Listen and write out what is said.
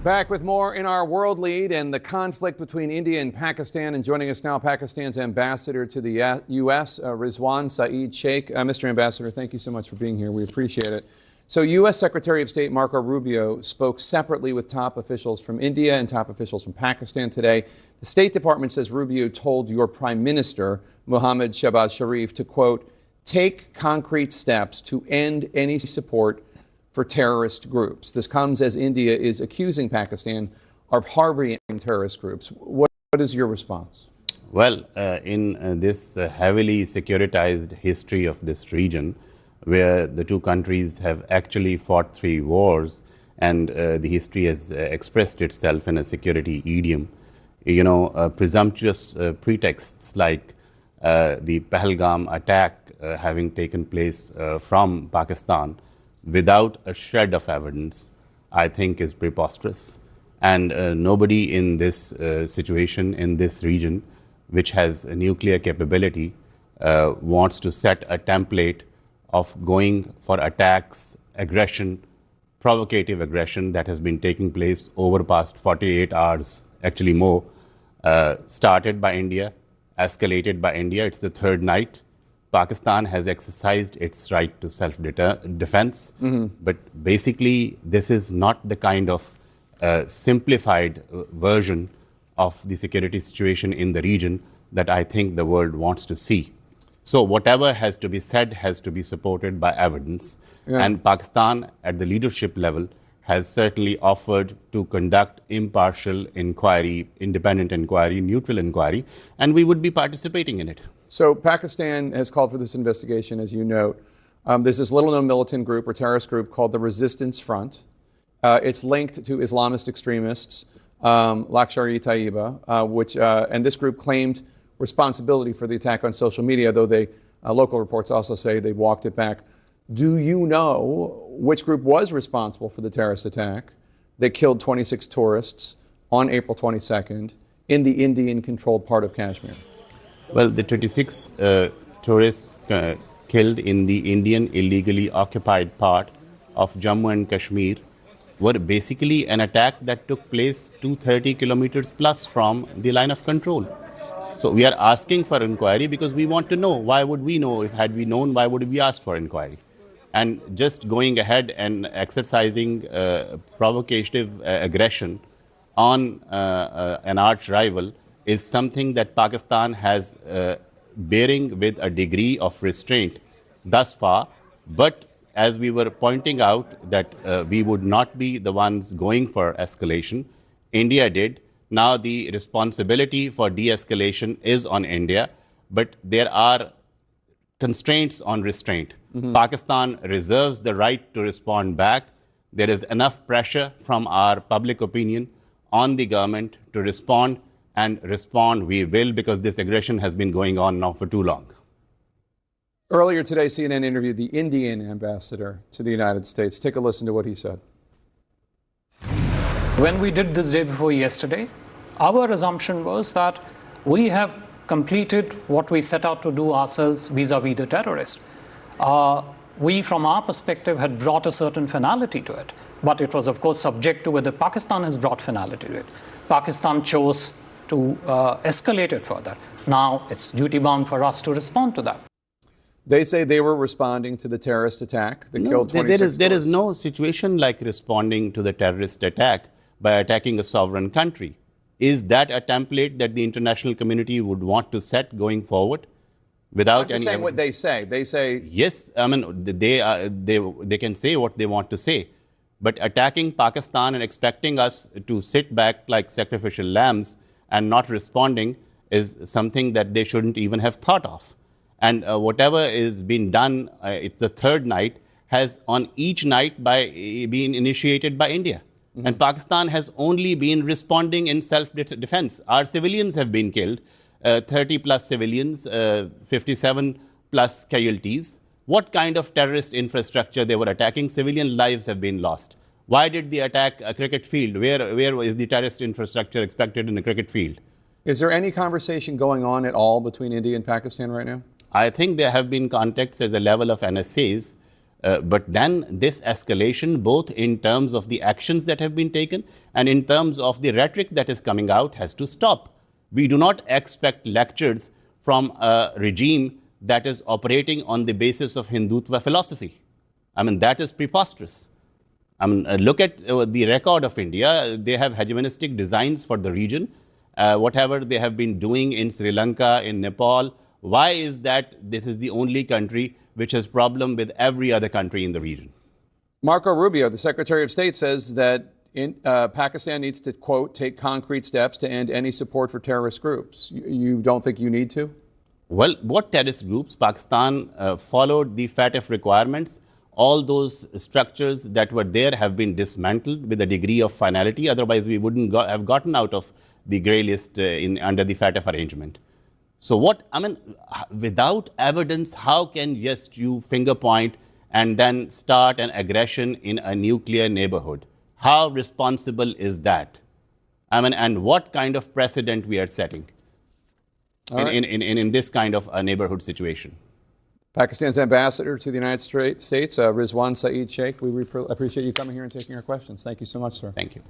Back with more in our world lead and the conflict between India and Pakistan. And joining us now, Pakistan's ambassador to the U.S., Rضوان Saeed Sheikh. Mr. Ambassador, thank you so much for being here. We appreciate it. So U.S. Secretary of State Marco Rubio spoke separately with top officials from India and top officials from Pakistan today. The State Department says Rubio told your Prime Minister, Mohammad Shehbaz Sharif, to, quote, take concrete steps to end any support for terrorist groups. This comes as India is accusing Pakistan of harboring terrorist groups. What is your response? Well, in this heavily securitized history of this region, where the two countries have actually fought 3 wars, and the history has expressed itself in a security idiom, presumptuous pretexts like the Pahalgam attack having taken place from Pakistan without a shred of evidence, I think is preposterous. And nobody in this situation, in this region, which has a nuclear capability, wants to set a template of going for attacks, aggression, provocative aggression that has been taking place over past 48 hours, actually more, started by India, escalated by India. It's the 3rd night. Pakistan has exercised its right to self-defense, but basically this is not the kind of simplified version of the security situation in the region that I think the world wants to see. So whatever has to be said has to be supported by evidence. Yeah. And Pakistan at the leadership level has certainly offered to conduct impartial inquiry, independent inquiry, neutral inquiry, and we would be participating in it. So Pakistan has called for this investigation, as you note. There's this little-known militant group or terrorist group called the Resistance Front. It's linked to Islamist extremists, Lashkar-e-Taiba, and this group claimed responsibility for the attack on social media, though local reports also say they walked it back. Do you know which group was responsible for the terrorist attack that killed 26 tourists on April 22nd in the Indian-controlled part of Kashmir? Well, the 26 tourists killed in the Indian illegally occupied part of Jammu and Kashmir were basically an attack that took place 230 kilometers plus from the line of control. So we are asking for inquiry because we want to know. Why would we know? If had we known, why would we ask for inquiry? And just going ahead and exercising provocative aggression on an arch rival is something that Pakistan has bearing with a degree of restraint thus far. But as we were pointing out that we would not be the ones going for escalation, India did. Now the responsibility for de-escalation is on India, but there are constraints on restraint. Pakistan reserves the right to respond back. There is enough pressure from our public opinion on the government to respond, and respond we will, because this aggression has been going on now for too long. Earlier today, CNN interviewed the Indian ambassador to the United States. Take a listen to what he said. When we did this day before yesterday, our assumption was that we have completed what we set out to do ourselves vis-a-vis the terrorists. We, from our perspective, had brought a certain finality to it, but it was, of course, subject to whether Pakistan has brought finality to it. Pakistan chose to escalate it further. Now it's duty-bound for us to respond to that. They say they were responding to the terrorist attack that killed 26 there is no situation like responding to the terrorist attack by attacking a sovereign country. Is that a template that the international community would want to set going forward? Without I'm just saying what they say. They say... Yes, I mean, they can say what they want to say. But attacking Pakistan and expecting us to sit back like sacrificial lambs and not responding is something that they shouldn't even have thought of. And whatever is being done, it's the 3rd night, has on each night been initiated by India. And Pakistan has only been responding in self-defense. Our civilians have been killed, 30 plus civilians, 57 plus casualties. What kind of terrorist infrastructure they were attacking? Civilian lives have been lost. Why did they attack a cricket field? Where is the terrorist infrastructure expected in a cricket field? Is there any conversation going on at all between India and Pakistan right now? I think there have been contacts at the level of NSAs But then this escalation, both in terms of the actions that have been taken and in terms of the rhetoric that is coming out, has to stop. We do not expect lectures from a regime that is operating on the basis of Hindutva philosophy. I mean, that is preposterous. I mean, look at the record of India. They have hegemonistic designs for the region. Whatever they have been doing in Sri Lanka, in Nepal, why is that this is the only country which has problem with every other country in the region? Marco Rubio, the Secretary of State, says that Pakistan needs to, quote, take concrete steps to end any support for terrorist groups. You don't think you need to? Well, what terrorist groups? Pakistan followed the FATF requirements. All those structures that were there have been dismantled with a degree of finality. Otherwise, we wouldn't have gotten out of the grey list under the FATF arrangement. So what, I mean, without evidence, how can just you finger point and then start an aggression in a nuclear neighborhood? How responsible is that? I mean, and what kind of precedent we are setting in this kind of a neighborhood situation? Pakistan's ambassador to the United States, Rضوان Saeed Sheikh, we appreciate you coming here and taking our questions. Thank you so much, sir. Thank you.